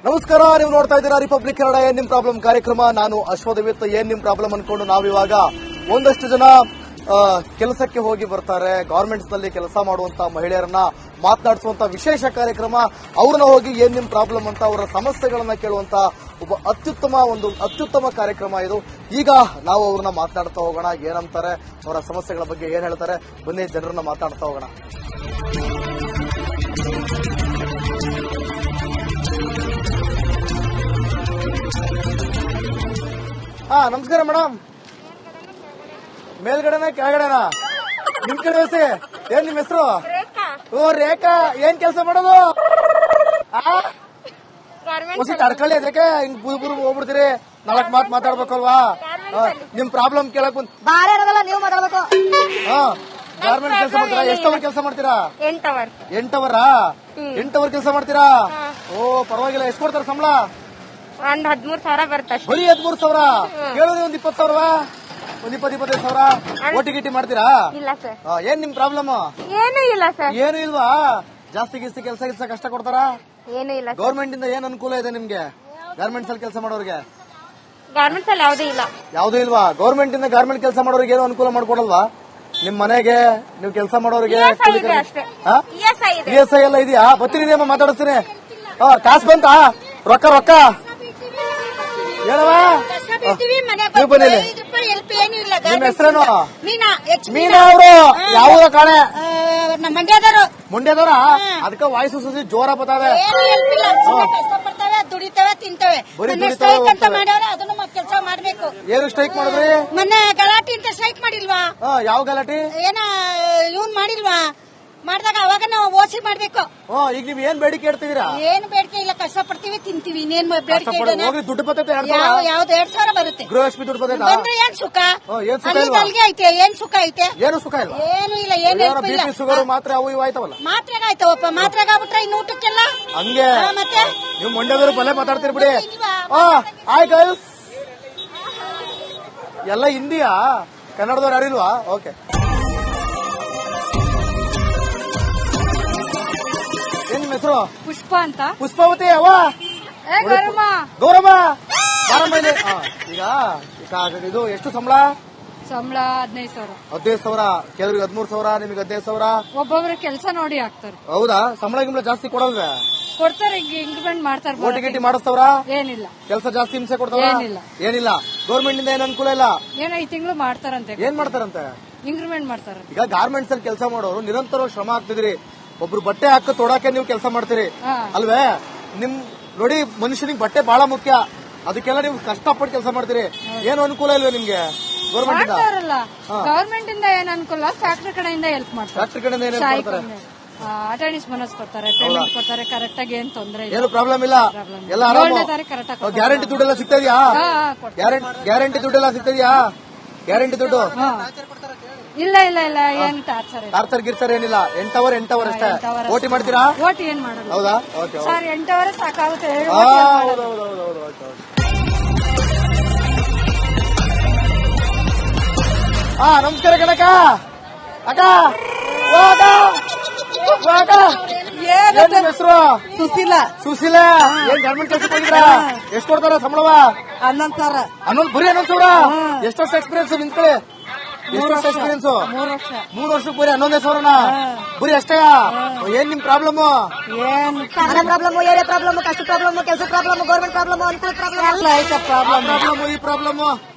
ನಮಸ್ಕಾರ, ನೀವು ನೋಡ್ತಾ ಇದ್ದೀರಾ ರಿಪಬ್ಲಿಕ್ ಕನ್ನಡ ಏನ್ ನಿಮ್ ಪ್ರಾಬ್ಲಮ್ ಕಾರ್ಯಕ್ರಮ. ನಾನು ಅಶ್ವಥವಿತ್. ಏನ್ ನಿಮ್ ಪ್ರಾಬ್ಲಮ್ ಅನ್ಕೊಂಡು ನಾವಿವಾಗ ಒಂದಷ್ಟು ಜನ ಕೆಲಸಕ್ಕೆ ಹೋಗಿ ಬರ್ತಾರೆ. ಗವರ್ಮೆಂಟ್ಸ್ ನಲ್ಲಿ ಕೆಲಸ ಮಾಡುವಂತ ಮಹಿಳೆಯರನ್ನ ಮಾತನಾಡಿಸುವಂತ ವಿಶೇಷ ಕಾರ್ಯಕ್ರಮ. ಅವ್ರನ್ನ ಹೋಗಿ ಏನ್ ನಿಮ್ ಪ್ರಾಬ್ಲಮ್ ಅಂತ ಅವರ ಸಮಸ್ಯೆಗಳನ್ನ ಕೇಳುವಂತ ಒಬ್ಬ ಅತ್ಯುತ್ತಮ ಕಾರ್ಯಕ್ರಮ ಇದು. ಈಗ ನಾವು ಅವ್ರನ್ನ ಮಾತನಾಡ್ತಾ ಹೋಗೋಣ. ಏನಂತಾರೆ, ಅವರ ಸಮಸ್ಯೆಗಳ ಬಗ್ಗೆ ಏನ್ ಹೇಳ್ತಾರೆ, ಬನ್ನಿ ಜನರನ್ನ ಮಾತಾಡ್ತಾ ಹೋಗೋಣ. ನಮಸ್ಕಾರ ಮೇಡಮ್. ಮೇಲ್ಗಡೆನಾ ಕೆಳಗಡೆನಾ? ನಿಮ್ ಕಡೆ ಹೆಸರು ಏನ್? ನಿಮ್ ಹೆಸರು? ಓ ರೇಖಾ. ಏನ್ ಕೆಲಸ ಮಾಡೋದು? ತಡ್ಕೊಳ್ಳಿ, ಅದಕ್ಕೆ ಹಿಂಗ್ ಬುರು ಹೋಗ್ಬಿಡ್ತೀರಿ. 4 ಮಾತು ಮಾತಾಡ್ಬೇಕಲ್ವಾ? ನಿಮ್ ಪ್ರಾಬ್ಲಮ್ ಕೇಳಕ್ ನೀವು ಮಾತಾಡ್ಬೇಕು. ಗಾರ್ಮೆಂಟ್ ಕೆಲಸ ಮಾಡ್ತೀರಾ? ಎಷ್ಟು ಅವರ್ ಕೆಲಸ ಮಾಡ್ತೀರಾ? 8 ಅವರಾ? 8 ಅವರ್ ಕೆಲಸ ಮಾಡ್ತೀರಾ? ಓ ಪರವಾಗಿಲ್ಲ. ಎಷ್ಟು ಕೊಡ್ತಾರೆ ಸಂಬಳ? ಒಂದ್ 13,000 ಬರ್ತಾರೆ. ಬರೀ 13,000? ಕೇಳೋದು ಒಂದ್ 20,000, ಒಂದ್ 25 ಸಾವಿರ. ಓಟಿ ಗಿಟಿ ಮಾಡ್ತೀರಾ? ಇಲ್ಲ ಸರ್. ಏನ್ ನಿಮ್ ಪ್ರಾಬ್ಲಮ್? ಏನೂ ಇಲ್ಲ ಸರ್. ಏನು ಇಲ್ವಾ? ಜಾಸ್ತಿ ಕೆಲಸ ಕಷ್ಟ ಕೊಡ್ತಾರಾ? ಏನೂ ಇಲ್ಲ. ಗವರ್ಮೆಂಟ್ ಇಂದ ಏನ್ ಅನುಕೂಲ ಇದೆ ನಿಮ್ಗೆ? ಗಾರ್ಮೆಂಟ್ಸ್ ಅಲ್ಲಿ ಕೆಲಸ ಮಾಡೋರಿಗೆ ಗಾರ್ಮೆಂಟ್ಸ್ ಅಲ್ಲಿ ಯಾವುದೂ ಇಲ್ಲ. ಯಾವ್ದು ಇಲ್ವಾ? ಗವರ್ಮೆಂಟ್ ಇಂದ ಗಾರ್ಮೆಂಟ್ ಕೆಲಸ ಮಾಡೋರಿಗೆ ಏನು ಅನುಕೂಲ ಮಾಡ್ಕೊಡಲ್ವಾ? ನಿಮ್ ಮನೆಗೆ ನೀವು ಕೆಲಸ ಮಾಡೋರಿಗೆ ESI ಎಲ್ಲ ಇದೆಯಾ? ಬರ್ತೀನಿ ಅಮ್ಮ, ಮಾತಾಡಿಸ್ತೀನಿ. ಕಾಸು ಬಂತಾ? ರೊಕ್ಕ ಹೇಳವಾ? ನೀವು ಬನ್ನಿ. ನಿಮ್ಮ ಹೆಸರೇನು? ಮೀನಾ ಅವರು ಯಾವ ಕಾಣೆ? ಮಂಡ್ಯದವರ? ಅದಕ್ಕೆ ವಾಯ್ಸು ಸುಸಿ ಜೋರ ಬರ್ತದೆ. ದುಡಿತೇವೆ, ತಿಂತೇವೆ. ಕೆಲಸ ಮಾಡ್ಬೇಕು. ಏನು ಸ್ಟ್ರೈಕ್ ಮಾಡಿದ್ರಿ? ಮೊನ್ನೆ ಗಲಾಟೆ ಅಂತ ಸ್ಟ್ರೈಕ್ ಮಾಡಿಲ್ವಾ? ಯಾವ ಗಲಾಟೆ? ಏನ ಇವ್ನ್ ಮಾಡಿಲ್ವಾ? ಮಾಡಿದಾಗ ಅವಾಗ ನಾವು ಓಸಿ ಮಾಡ್ಬೇಕು. ಈಗ ನೀವ್ ಏನ್ ಬೇಡಿಕೆ ಇಡ್ತಿದ್ದೀರಾ? ಏನು ಬೇಡಿಕೆ ಇಲ್ಲ, ಕಷ್ಟಪಡ್ತೀವಿ, ತಿಂತೀವಿ. ಇನ್ನೇನ್ ಬೇಡಿಕೆ ದುಡ್ಡು ಬರ್ತೈತೆ? ಯಾವ್ದು 2,000 ಬರುತ್ತೆ. ಗೃಹಲಕ್ಷ್ಮಿ ದುಡ್ಡು ಬರ್ತೈತೆ? ಬಂದ್ರೆ ಏನ್ ಸುಖ? ಅಲ್ಲಿಗೆ ಐತೆ. ಏನ್ ಸುಖ ಐತೆ? ಏನು ಸುಖ ಇಲ್ಲ. ಏನು ಇಲ್ಲ. ಏನು ಇಲ್ಲ. ಶುಗರ್ ಮಾತ್ರ ಅವು ಇವು ಆಯ್ತವಲ್ಲ? ಮಾತ್ರೆಗ ಆಯ್ತವಪ್ಪ. ಮಾತ್ರೆಗಾಗ್ಬಿಟ್ರೆ ಇನ್ನು ಊಟಕ್ಕೆಲ್ಲ ಹಂಗೆ. ಮತ್ತೆ ನೀವು ಮಂಡ್ಯದವರು ಬಲೆ ಮಾತಾಡ್ತೀರಿ ಬಿಡಿ. Hi girls. ಎಲ್ಲ ಹಿಂದಿಯಾ? ಕನ್ನಡದವ್ರು ಯಾರಿಲ್ವಾ? ಓಕೆ. ಏನ್ ನಿಮ್ಮ ಹೆಸರು? ಪುಷ್ಪ ಅಂತ. ಪುಷ್ಪಾವತಿ ಅವ? ಗೌರಮ್ಮ. ಈಗ ಇದು ಎಷ್ಟು ಸಂಬಳ? ಸಂಬಳ 15,000. 15,000. ಕೆಲವ್ರಿಗೆ 13,000, ನಿಮಗೆ 15,000. ಒಬ್ಬೊಬ್ರು ಕೆಲಸ ನೋಡಿ ಹಾಕ್ತಾರೆ. ಹೌದಾ? ಸಂಬಳ ಗಿಂಬಳ ಜಾಸ್ತಿ ಕೊಡಲ್ವೇ? ಕೊಡ್ತಾರೆ, ಇಂಕ್ರಿಮೆಂಟ್ ಮಾಡ್ತಾರೆ. ಓಟಿ ಗಿಟಿ ಮಾಡಿಸ್ತವ್ರ? ಏನಿಲ್ಲ. ಕೆಲಸ ಜಾಸ್ತಿ ಹಿಂಸೆ ಕೊಡ್ತಾರ? ಏನಿಲ್ಲ. ಗೌರ್ಮೆಂಟ್ ಇಂದ ಏನ್ ಅನುಕೂಲ ಇಲ್ಲ? ಏನೋ 5 ತಿಂಗಳು ಮಾಡ್ತಾರಂತೆ. ಏನ್ ಮಾಡ್ತಾರಂತೆ? ಇಂಕ್ರಿಮೆಂಟ್ ಮಾಡ್ತಾರೆ. ಈಗ ಗಾರ್ಮೆಂಟ್ಸ್ ಅಲ್ಲಿ ಕೆಲಸ ಮಾಡೋರು ನಿರಂತರ ಶ್ರಮ ಆಗ್ತಿದ್ರಿ. ಒಬ್ರು ಬಟ್ಟೆ ಹಾಕಿ ತೊಡಾಕೆ ನೀವು ಕೆಲಸ ಮಾಡ್ತೀರಿ ಅಲ್ವೇ? ನಿಮ್ ನೋಡಿ, ಮನುಷ್ಯನಿಗೆ ಬಟ್ಟೆ ಬಹಳ ಮುಖ್ಯ. ಅದಕ್ಕೆಲ್ಲ ನೀವು ಕಷ್ಟಪಟ್ಟು ಕೆಲಸ ಮಾಡ್ತೀರಿ. ಏನು ಅನುಕೂಲ ಇಲ್ವೇ ನಿಮ್ಗೆ ಗೌರ್ಮೆಂಟ್ ಇಂದ? ಗವರ್ಮೆಂಟ್ ಇಂದ ಏನ್ ಅನುಕೂಲ? ಫ್ಯಾಕ್ಟರಿ ಕಡೆಯಿಂದ ಹೆಲ್ಪ್ ಮಾಡ್ತಾರೆ. ಫ್ಯಾಕ್ಟರಿ ಕಡೆಯಿಂದ ಏನ್ ಮಾಡ್ತಾರೆ? ಅಟೆಂಡೆನ್ಸ್ ಬೋನಸ್ ಕೊಡ್ತಾರೆ, ಪೇಮೆಂಟ್ ಕೊಡ್ತಾರೆ. ಕರೆಕ್ಟ್ ಆಗಿ ಏನ್ ತೊಂದರೆ ಇಲ್ಲ. ಏನು ಪ್ರಾಬ್ಲಮ್ ಇಲ್ಲ. ಎಲ್ಲ ಆರಾಮ. ಗ್ಯಾರಂಟಿ ದುಡ್ಡೆಲ್ಲ ಸಿಗ್ತದ್ಯಾ? ಗ್ಯಾರಂಟಿ ದುಡ್ಡೆಲ್ಲ ಸಿಗ್ತದ್ಯಾ? ಗ್ಯಾರಂಟಿ ದುಡ್ಡು ಇಲ್ಲ ಇಲ್ಲ ಇಲ್ಲ. ಏನ್ ಟಾರ್ಚರ್ ಗಿರ್ಚರ್ ಏನಿಲ್ಲ. 8 ಅವರ್ ಅಷ್ಟೇ. ಓಟಿ ಮಾಡ್ತೀರಾ? ಓಟಿ ಏನ್ ಮಾಡಲ್ಲ. ಹೌದಾ? ಓಕೆ ಸರ್, 8 ಅವರ್ ಸಾಕಾಗುತ್ತೆ. ನಮಸ್ಕಾರ ಕಣಕ. ಅಕ್ಕ ಹೆಸರು? ಸುಶೀಲಾ. ಏನ್ ಗವರ್ಮೆಂಟ್ ಕೆಲಸಕ್ಕೆ ಹೋಗಿದ್ರಾ? ಎಷ್ಟು ಕೊಡ್ತಾರ ಸಂಬಳವ? 11,000. ಬರೀ 11,000? ಎಷ್ಟು ವರ್ಷ ಎಕ್ಸ್ಪೀರಿಯನ್ಸ್ ನಿಂತ್ಕೊಳ್ಳಿ? ಎಷ್ಟು ವರ್ಷ ಎಕ್ಸ್ಪೀರಿಯನ್ಸ್? 3 ವರ್ಷಕ್ಕೆ ಬರೀ 11,000? ಬರೀ ಅಷ್ಟೇ? ಏನ್ ನಿಮ್ ಪ್ರಾಬ್ಲಮ್? ಪ್ರಾಬ್ಲಮ್, ಏರಿಯಾ ಪ್ರಾಬ್ಲಮ್, ಕಷ್ಟ ಪ್ರಾಬ್ಲಮ್, ಕೆಲಸ ಪ್ರಾಬ್ಲಮ್, ಗೌರ್ಮೆಂಟ್ ಪ್ರಾಬ್ಲಮ್, ಅನುಕೂಲ ಪ್ರಾಬ್ಲಮ್, ಈ ಪ್ರಾಬ್ಲಮ್,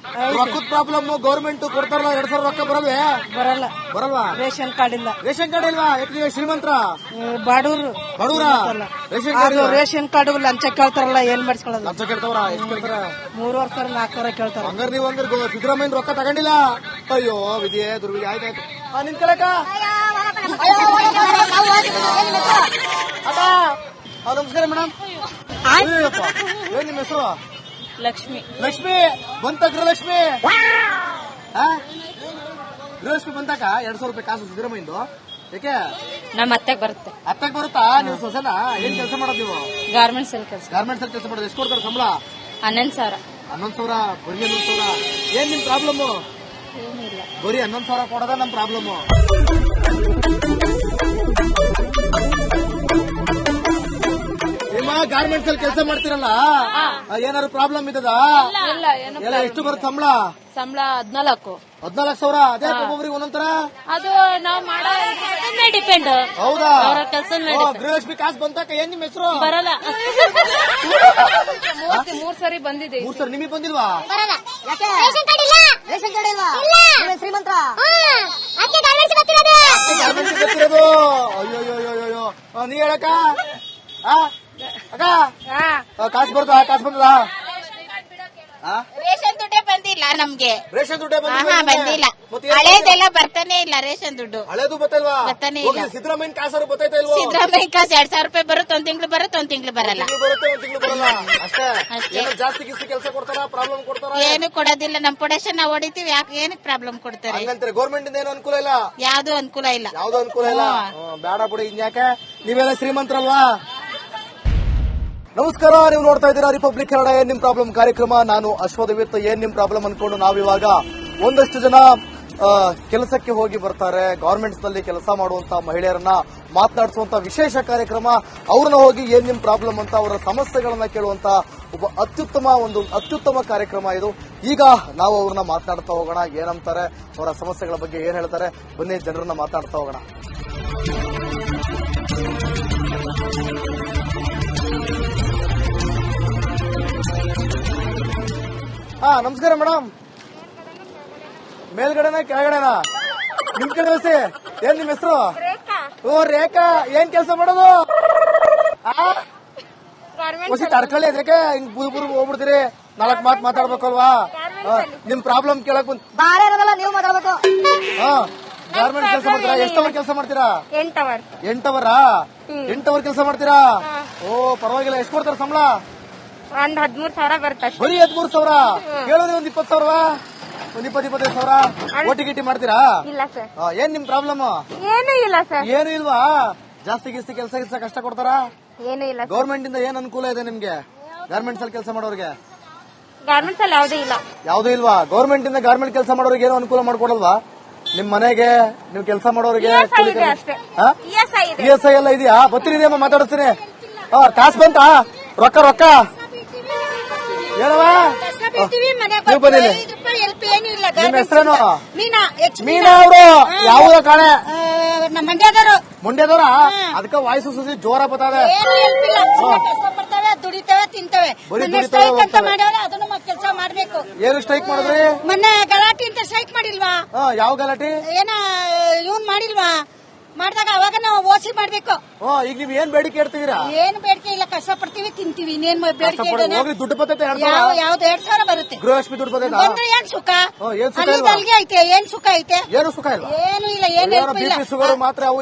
ರೊಕ್ಕದ ಪ್ರಾಬ್ಲಮ್. ಗೌರ್ಮೆಂಟ್ ಕೊಡ್ತಾರಲ್ಲ 2,000 ರೊಕ್ಕ ಬರಲ್ವಾ? ರೇಷನ್ ಕಾರ್ಡ್ ಇಲ್ಲ. ರೇಷನ್ ಕಾರ್ಡ್ ಇಲ್ವಾ? ನೀವು ಶ್ರೀಮಂತರ ಬಡೂರ? ರೇಷನ್ ಕಾರ್ಡ್ ಲಂಚ ಕೇಳ್ತಾರಲ್ಲ, ಏನ್ ಮಾಡಿಸ್ಕೊಳ್ಳೋದು? ಲಂಚ ಕೇಳ್ತಾವ್ರ? ಎಷ್ಟು ಕೇಳ್ತಾರ? 3,000 4,000 ಕೇಳ್ತಾರ. ಹಂಗಾರ ನೀವು ಸಿದ್ದರಾಮಯ್ಯ ರೊಕ್ಕ ತಗೊಂಡಿಲ್ಲ? ಅಯ್ಯೋ ವಿಧಿಯೇ ದುರ್ವಿಧಿ. ಆಯ್ತಾಯ್ತು. ನಿನ್ ಕಡೆಕ ನಮಸ್ಕಾರ ಮೇಡಮ್. ಏನ್ ನಿಮ್ಮ ಹೆಸರು? ಲಕ್ಷ್ಮಿ. ಬಂತ ಗೃಹಲಕ್ಷ್ಮಿ? ಗೃಹಲಕ್ಷ್ಮಿ ಬಂತಾಕ 2,000 ರೂಪಾಯಿ ಕಾಸು ಸಿದ್ದರಾಮಯ್ಯಂದು? ಯಾಕೆ? ನಮ್ಮ ಅತ್ತೆಗೆ ಬರುತ್ತೆ. ಅತ್ತೆಗೆ ಬರುತ್ತಾ? ನೀವು ಸೊಸೆನ? ಏನ್ ಕೆಲಸ ಮಾಡೋದು ನೀವು? ಗಾರ್ಮೆಂಟ್ಸ್ ಅಲ್ಲಿ ಕೆಲಸ ಮಾಡೋದು. ಎಷ್ಟು ಕೊಡ್ತಾರೆ ಸಂಬಳ? 11,000. 11,000? ಬರೀ 11,000? ಏನ್ ನಿಮ್ ಪ್ರಾಬ್ಲಮ್? ಏನಿಲ್ಲ. ಬರೀ 11,000 ಕೊಡೋದ ನಮ್ ಪ್ರಾಬ್ಲಮ್. ನಿಮ್ಮ ಗಾರ್ಮೆಂಟ್ಸ್ ಅಲ್ಲಿ ಕೆಲಸ ಮಾಡ್ತಿರಲ್ಲ, ಏನಾದ್ರು ಪ್ರಾಬ್ಲಮ್ ಇದ್ದದ? ಇಲ್ಲ ಏನು ಎಲ್ಲ ಎಷ್ಟು ಬರುತ್ತೆ ಸಂಬಳ? ಸಂಬಳ 14. 14,000. ಅದೇ ಒಬ್ಬೊಬ್ರಿಗೆ ಒಂದೊಂದರ. ಅದು ನಾವು ಮಾಡೋ ಡಿಪೆಂಡ್. ಹೌದಾ? ಅವರ ಕೆಲಸ ಗೃಹಲಕ್ಷ್ಮಿ ಕಾಸು ಬಂತಕ್ಕ. ಏನ್ ನಿಮ್ ಹೆಸರು? ಬರಲ್ಲ. 3 ಸರಿ ಬಂದಿದೆ. 3 ಸರಿ ನಿಮಗೆ ಬಂದಿಲ್ವಾ? ಯಾಕೆ ರೇಷನ್ ಕಾರ್ಡ್ ಇಲ್ವಾ? ನೀವೇನ್ ಶ್ರೀಮಂತ? ಗೊತ್ತಿರೋದು. ಅಯ್ಯೋ ನೀ ಹೇಳಕ್ಕ. ಅಕ್ಕ ಕಾಸು ಬರ್ತದ? ಕಾಸು ಬಂದದ? ರೇಷನ್ ದುಡ್ಡೇ ಬಂದಿಲ್ಲ ನಮ್ಗೆ. ರೇಷನ್ ದುಡ್ಡೇ ಬಂದಿಲ್ಲ. ಹಳೇದೆಲ್ಲ ಬರ್ತಾನೆ ಇಲ್ಲ ರೇಷನ್ ದುಡ್ಡು. ಹಳೇದು ಬತ್ತಲ್ವಾ? ಬರ್ತಾನೆ ಇಲ್ಲ. ಸಿದ್ದರಾಮಯ್ಯ ಕಾಸಾರು ಬತ್ತೈತಾ ಇಲ್ವಾ? ಸಿದ್ದರಾಮಯ್ಯ ಕಾಸು 2,000 ರೂಪಾಯಿ ಬರುತ್ತೆ. ಒಂದ್ ತಿಂಗಳು ಬರುತ್ತೆ, ಒಂದ್ ತಿಂಗಳು ಬರಲ್ಲ. ಬರುತ್ತೆ, ಒಂದ್ ತಿಂಗಳು ಬರಲ್ಲ. ಅಷ್ಟೇ. ಅಷ್ಟೇ. ಏನೋ ಜಾಸ್ತಿ ಗಿಸ್ತಿ ಕೆಲಸ ಕೊಡ್ತಾರ? ಪ್ರಾಬ್ಲಮ್ ಕೊಡ್ತಾರ? ಏನು ಕೊಡೋದಿಲ್ಲ. ನಮ್ ಪ್ರೊಡಕ್ಷನ್ ನಾವು ಹೊಡಿತೀವಿ. ಯಾಕೆ ಏನಕ್ಕೆ ಪ್ರಾಬ್ಲಮ್ ಕೊಡ್ತಾರೆ? ಹಂಗಂತಾರೆ ಗೌರ್ಮೆಂಟ್ ಇಂದ ಏನು ಅನುಕೂಲ ಇಲ್ಲ? ಯಾವ್ದು ಅನುಕೂಲ ಇಲ್ಲ. ಯಾವ್ದು ಅನುಕೂಲ ಇಲ್ಲ. ಬೇಡ ಬಿಡಿ. ಇನ್ಯಾಕೆ ನೀವೆಲ್ಲ ಶ್ರೀಮಂತರಲ್ವಾ? ನಮಸ್ಕಾರ, ನೀವು ನೋಡ್ತಾ ಇದ್ದೀರಾ ರಿಪಬ್ಲಿಕ್ ಕನ್ನಡ ಏನ್ ನಿಮ್ ಪ್ರಾಬ್ಲಮ್ ಕಾರ್ಯಕ್ರಮ. ನಾನು ಅಶ್ವಥವಿತ್. ಏನ್ ನಿಮ್ ಪ್ರಾಬ್ಲಮ್ ಅನ್ಕೊಂಡು ನಾವಿವಾಗ ಒಂದಷ್ಟು ಜನ ಕೆಲಸಕ್ಕೆ ಹೋಗಿ ಬರ್ತಾರೆ, ಗಾರ್ಮೆಂಟ್ಸ್ ನಲ್ಲಿ ಕೆಲಸ ಮಾಡುವಂತ ಮಹಿಳೆಯರನ್ನ ಮಾತನಾಡಿಸುವಂತ ವಿಶೇಷ ಕಾರ್ಯಕ್ರಮ. ಅವ್ರನ್ನ ಹೋಗಿ ಏನ್ ನಿಮ್ ಪ್ರಾಬ್ಲಮ್ ಅಂತ ಅವರ ಸಮಸ್ಯೆಗಳನ್ನ ಕೇಳುವಂತ ಒಬ್ಬ ಅತ್ಯುತ್ತಮ ಕಾರ್ಯಕ್ರಮ ಇದು. ಈಗ ನಾವು ಅವ್ರನ್ನ ಮಾತನಾಡ್ತಾ ಹೋಗೋಣ. ಏನಂತಾರೆ, ಅವರ ಸಮಸ್ಯೆಗಳ ಬಗ್ಗೆ ಏನ್ ಹೇಳ್ತಾರೆ, ಬನ್ನಿ ಜನರನ್ನ ಮಾತನಾಡ್ತಾ ಹೋಗೋಣ. ನಮಸ್ಕಾರ ಮೇಡಮ್. ಮೇಲ್ಗಡೆನಾ ಕೆಳಗಡೆನಾ? ನಿಮ್ ಕಡೆ ಬಸ್ಸಿ. ಏನ್ ನಿಮ್ ಹೆಸರು? ಓ ರೇಖಾ. ಏನ್ ಕೆಲಸ ಮಾಡೋದು? ಹೊಸಿ ತಡ್ಕೊಳ್ಳಿ. ಅದಕ್ಕೆ ಹಿಂಗ್ ಬುರ್ ಹೋಗ್ಬಿಡ್ತೀರಿ. 4 ಮಾತು ಮಾತಾಡ್ಬೇಕಲ್ವಾ? ನಿಮ್ ಪ್ರಾಬ್ಲಮ್ ಕೇಳಕ್ ಬಂದ್. ಬಾಳೆ ಇರೋದಲ್ಲ, ನೀವು ಮಾತಾಡ್ಬೇಕು. ಗಾರ್ಮೆಂಟ್ ಕೆಲಸ ಮಾಡ್ತೀರಾ? ಎಷ್ಟು ಅವರ್ ಕೆಲಸ ಮಾಡ್ತೀರಾ? 8 ಅವರ್. 8 ಅವರಾ? 8 ಅವರ್ ಕೆಲಸ ಮಾಡ್ತೀರಾ? ಓ ಪರವಾಗಿಲ್ಲ. ಎಷ್ಟು ಕೊಡ್ತಾರ ಸಂಬಳ? ಒಂದ್ 13,000 ಬರ್ತದೆ. ಬರೀ 13,000? ಕೇಳೋದು ಒಂದ್ 20,000? ಒಂದ್ 20-25,000 ಓಟಿ ಗಿಟಿ ಮಾಡ್ತೀರಾ? ಇಲ್ಲ ಸರ್. ಏನ್ ನಿಮ್ ಪ್ರಾಬ್ಲಮ್? ಏನು ಇಲ್ಲ ಸರ್. ಏನು ಇಲ್ವಾ? ಜಾಸ್ತಿ ಕೆಲಸ ಕಷ್ಟ ಕೊಡ್ತಾರ? ಏನು ಇಲ್ಲ. ಗೌರ್ಮೆಂಟ್ ಇಂದ ಏನ್ ಅನುಕೂಲ ಇದೆ ನಿಮ್ಗೆ? ಗಾರ್ಮೆಂಟ್ಸ್ ಅಲ್ಲಿ ಕೆಲಸ ಮಾಡೋರಿಗೆ ಗಾರ್ಮೆಂಟ್ಸ್ ಅಲ್ಲಿ ಯಾವುದೂ ಇಲ್ಲ. ಯಾವ್ದು ಇಲ್ವಾ? ಗೌರ್ಮೆಂಟ್ ಇಂದ ಗಾರ್ಮೆಂಟ್ ಕೆಲಸ ಮಾಡೋರಿಗೆ ಏನೋ ಅನುಕೂಲ ಮಾಡ್ಕೊಡಲ್ವಾ? ನಿಮ್ ಮನೆಗೆ ನೀವು ಕೆಲಸ ಮಾಡೋರಿಗೆ ESI ಎಲ್ಲ ಇದೆಯಾ? ಬರ್ತೀನಿ ಅಮ್ಮ, ಮಾತಾಡಿಸ್ತೀನಿ. ಕಾಸು ಬಂತ? ರೊಕ್ಕ ಹೇಳವ. ನೀವು ಬನ್ನಿ. ನಿಮ್ಮ ಹೆಸರೇನು? ಮೀನಾ ಅವರು ಯಾವ ಕಾಣೆ? ಮಂಡ್ಯದವರ? ಅದಕ್ಕೆ ವಾಯ್ಸು ಸುದ್ದಿ ಜೋರ ಬರ್ತದೆ. ದುಡಿತೇವೆ, ತಿಂತೇವೆ. ಅದನ್ನು ಕೆಲಸ ಮಾಡ್ಬೇಕು. ಏನು ಸ್ಟ್ರೈಕ್ ಮಾಡಿದ್ರಿ? ಮೊನ್ನೆ ಗಲಾಟೆ ಅಂತ ಸ್ಟ್ರೈಕ್ ಮಾಡಿಲ್ವಾ? ಯಾವ ಗಲಾಟೆ? ಏನ ಇವನ್ ಮಾಡಿಲ್ವಾ? ಮಾಡಿದಾಗ ಅವಾಗ ನಾವು ಓಸಿ ಮಾಡ್ಬೇಕು. ಈಗ ನೀವ್ ಏನ್ ಬೇಡಿಕೆ ಇಡ್ತೀರಾ? ಏನು ಬೇಡಿಕೆ ಇಲ್ಲ. ಕಷ್ಟಪಡ್ತೀವಿ, ತಿಂತೀವಿ. ಇನ್ನೇನ್ ಬೇಡಿಕೆ? ದುಡ್ಡು ಬರ್ತೈತೆ? ಯಾವ್ದು 2,000 ಬರುತ್ತೆ. ಗೃಹಲಕ್ಷ್ಮಿ ದುಡ್ಡು ಬರ್ತೈತೆ? ಬಂದ್ರೆ ಏನ್ ಸುಖ? ಏನ್ ಸುಖ ಇಲ್ವಾ? ಅಲ್ಲಿಗೆ ಐತೆ. ಏನ್ ಸುಖ ಐತೆ? ಏನು ಸುಖ ಇಲ್ಲ. ಏನು ಇಲ್ಲ. ಏನ್ BP ಶುಗರ್ ಮಾತ್ರ ಅವು